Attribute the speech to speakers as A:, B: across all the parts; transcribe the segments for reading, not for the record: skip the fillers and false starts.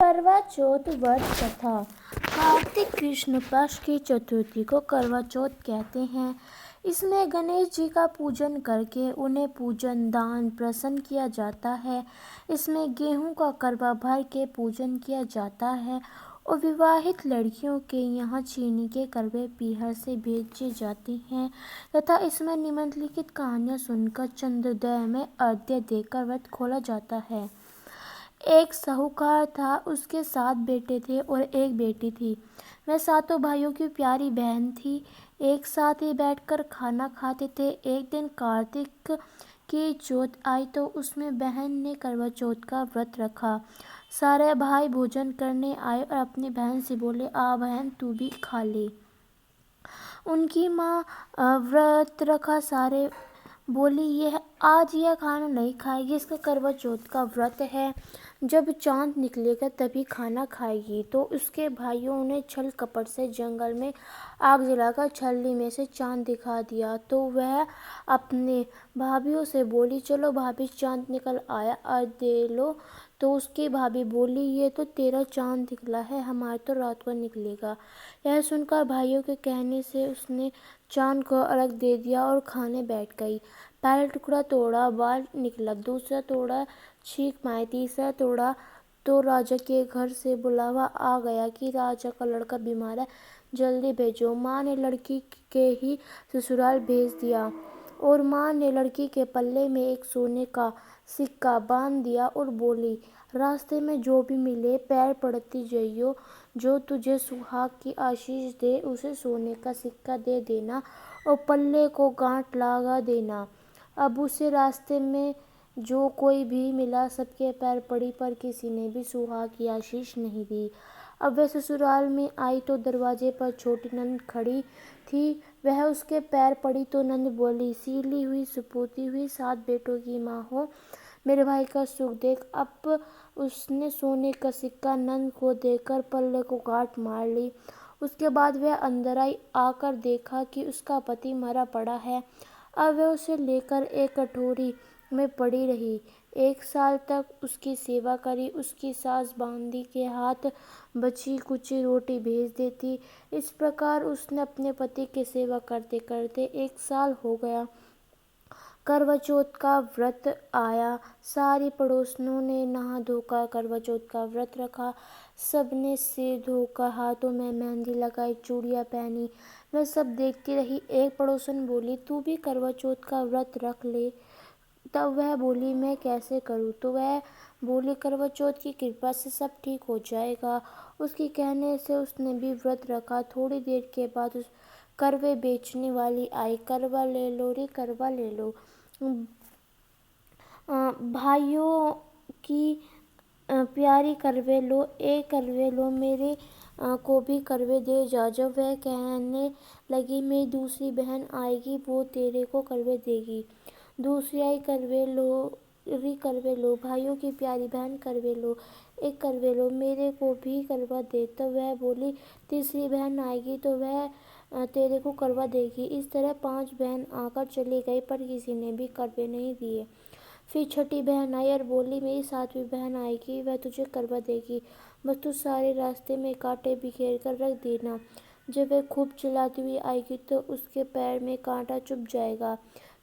A: करवा चौथ व्रत कथा। कार्तिक कृष्ण पक्ष की चतुर्थी को करवा चौथ कहते हैं। इसमें गणेश जी का पूजन करके उन्हें पूजन दान प्रसन्न किया जाता है। इसमें गेहूं का करवा भर के पूजन किया जाता है और विवाहित लड़कियों के यहाँ चीनी के करवे पीहर से भेजे जाते हैं तथा इसमें निम्नलिखित कहानियाँ सुनकर चंद्रोदय में अर्घ्य देकर व्रत खोला जाता है। एक साहूकार था, उसके 7 बेटे थे और एक बेटी थी। वह सातों भाइयों की प्यारी बहन थी। एक साथ ही बैठकर खाना खाते थे। एक दिन कार्तिक की चौथ आई तो उसमें बहन ने करवा चौथ का व्रत रखा। सारे भाई भोजन करने आए और अपनी बहन से बोले, आ बहन तू भी खा ले। उनकी माँ व्रत रखा सारे बोली, यह आज यह खाना नहीं खाएगी, इसका करवा चौथ का व्रत है, जब चांद निकलेगा तभी खाना खाएगी। तो उसके भाइयों ने छल कपट से जंगल में आग जलाकर छलनी में से चांद दिखा दिया। तो वह अपने भाभीियों से बोली, चलो भाभी चांद निकल आया, आज दे लो। तो उसकी भाभी बोली, ये तो तेरा चांद निकला है, हमारा तो रात को निकलेगा। यह सुनकर भाइयों के कहने से उसने चांद को अर्घ दे दिया और खाने बैठ गई। पहला टुकड़ा तोड़ा, बाल निकला, दूसरा तोड़ा, छींक मारी, तीसरा तोड़ा तो राजा के घर से बुलावा आ गया कि राजा का लड़का बीमार है, जल्दी भेजो। माँ ने लड़की के ही ससुराल भेज दिया और माँ ने लड़की के पल्ले में एक सोने का सिक्का बांध दिया और बोली, रास्ते में जो भी मिले पैर पड़ती जाइयो, जो तुझे सुहाग की आशीष दे उसे सोने का सिक्का दे देना और पल्ले को गांठ लगा देना। अब उसे रास्ते में जो कोई भी मिला सबके पैर पड़ी, पर किसी ने भी सुहाग की आशीष नहीं दी। अब वह ससुराल में आई तो दरवाजे पर छोटी नंद खड़ी थी। वह उसके पैर पड़ी तो नंद बोली, सीली हुई सुपूती हुई 7 बेटों की माँ हो, मेरे भाई का सुख देख। अब उसने सोने का सिक्का नंद को देकर पल्ले को गांठ मार ली। उसके बाद वह अंदर आई, आकर देखा कि उसका पति मरा पड़ा है। अब वह उसे लेकर एक कटोरी में पड़ी रही। 1 साल तक उसकी सेवा करी। उसकी सास बांदी के हाथ बची कुची रोटी भेज देती। इस प्रकार उसने अपने पति की सेवा करते करते 1 साल हो गया। करवा चौथ का व्रत आया। सारी पड़ोसनों ने नहा धोकर करवा चौथ का व्रत रखा। सबने सिर धोकर हाथों में मेहंदी लगाई, चूड़ियाँ पहनी। मैं सब देखती रही। एक पड़ोसन बोली, तू भी करवा चौथ का व्रत रख ले। तब वह बोली, मैं कैसे करूं? तो वह बोली, करवा चौथ की कृपा से सब ठीक हो जाएगा। उसके कहने से उसने भी व्रत रखा। थोड़ी देर के बाद उस करवे बेचने वाली आई, करवा ले लो रे, करवा ले लो। भाइयों की प्यारी करवे लो, एक करवे लो, मेरे को भी करवे दे जा। जब वह कहने लगी, मेरी दूसरी बहन आएगी, वो तेरे को करवे देगी। दूसरी आई, करवे लो री, करवे लो, भाइयों की प्यारी बहन करवे लो, एक करवे लो, मेरे को भी करवा दे। तो वह बोली, तीसरी बहन आएगी तो वह तेरे को करवा देगी। इस तरह 5 बहन आकर चली गई, पर किसी ने भी करवे नहीं दिए। फिर छठी बहन आई और बोली, मेरी 7वीं बहन आएगी, वह तुझे करवा देगी, बस तू सारे रास्ते में कांटे बिखेर कर रख देना। जब वह खूब चिल्लाती हुई आएगी तो उसके पैर में कांटा चुभ जाएगा,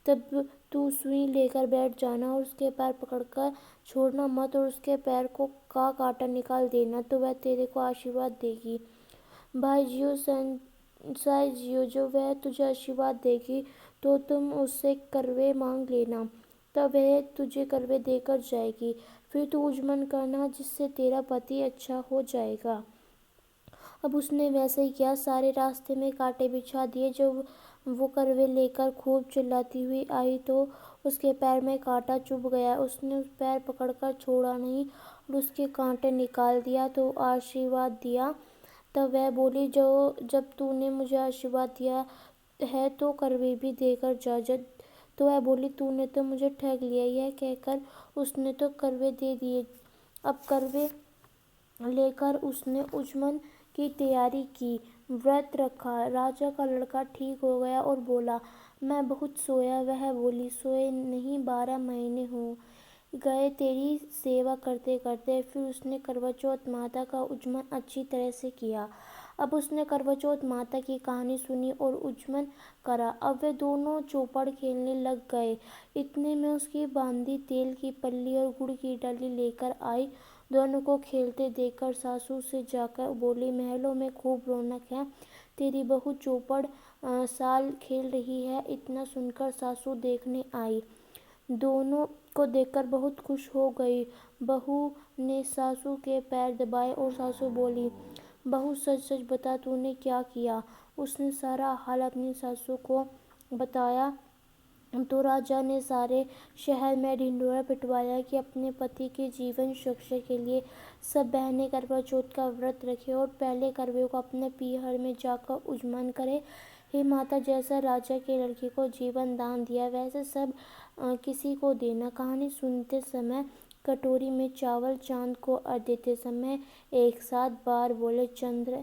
A: तब तू सुई लेकर बैठ जाना और उसके पैर पकड़कर छोड़ना मत और उसके पैर को का कांटा निकाल देना, तो वह तेरे को आशीर्वाद देगी। भाई जियो संसाय जियो, जो वह तुझे आशीर्वाद देगी तो तुम उससे करवे मांग लेना, तब वह तुझे करवे देकर जाएगी। फिर तू उजमन करना, जिससे तेरा पति अच्छा हो जाएगा। अब उसने वैसे ही किया। सारे रास्ते में कांटे बिछा दिए। जब वो करवे लेकर खूब चिल्लाती हुई आई तो उसके पैर में कांटा चुभ गया। उसने उस पैर पकड़कर छोड़ा नहीं और उसके कांटे निकाल दिया तो आशीर्वाद दिया। तब वह बोली, जो जब तूने मुझे आशीर्वाद दिया है तो करवे भी देकर जा। तो वह बोली, तूने तो मुझे ठग लिया। यह कहकर उसने तो करवे दे दिए। अब करवे लेकर उसने उजमन की तैयारी की, व्रत रखा। राजा का लड़का ठीक हो गया और बोला, मैं बहुत सोया। वह बोली, सोए नहीं, 12 महीने हो گئے تیری سیوا کرتے کرتے۔ پھر اس نے کروا چوتھ ماتا کا اجمن اچھی طرح سے کیا۔ اب اس نے کروا چوتھ ماتا کی کہانی سنی اور اجمن کرا۔ اب وہ دونوں چوپڑ کھیلنے لگ گئے۔ اتنے میں اس کی باندھی تیل کی پلی اور گڑ کی ڈلی لے کر آئی۔ دونوں کو کھیلتے دیکھ کر ساسو سے جا کر بولی، محلوں میں خوب رونق ہے، تیری بہو چوپڑ سال کھیل رہی ہے۔ اتنا سن کر ساسو دیکھنے آئی۔ دونوں کو دیکھ کر بہت خوش ہو گئی۔ بہو نے ساسو کے پیر دبائے اور ساسو بولی، بہو سچ سچ بتا تو نے کیا کیا؟ اس نے سارا حال اپنی ساسو کو بتایا تو راجا نے سارے شہر میں ڈھنڈورا پٹوایا کہ اپنے پتی کی جیون رکشا کے لیے سب بہنیں کروا چوتھ کا ورت رکھیں اور پہلے کروے کو اپنے پیہر میں جا کر اجمن کریں۔ ہے ماتا، جیسا راجا کے لڑکے کو جیون دان دیا ویسے سب کسی کو دینا۔ کہانی سنتے سمے کٹوری میں چاول، چاند کو ارگھ دیتے سمے ایک ساتھ بار بولے، چندر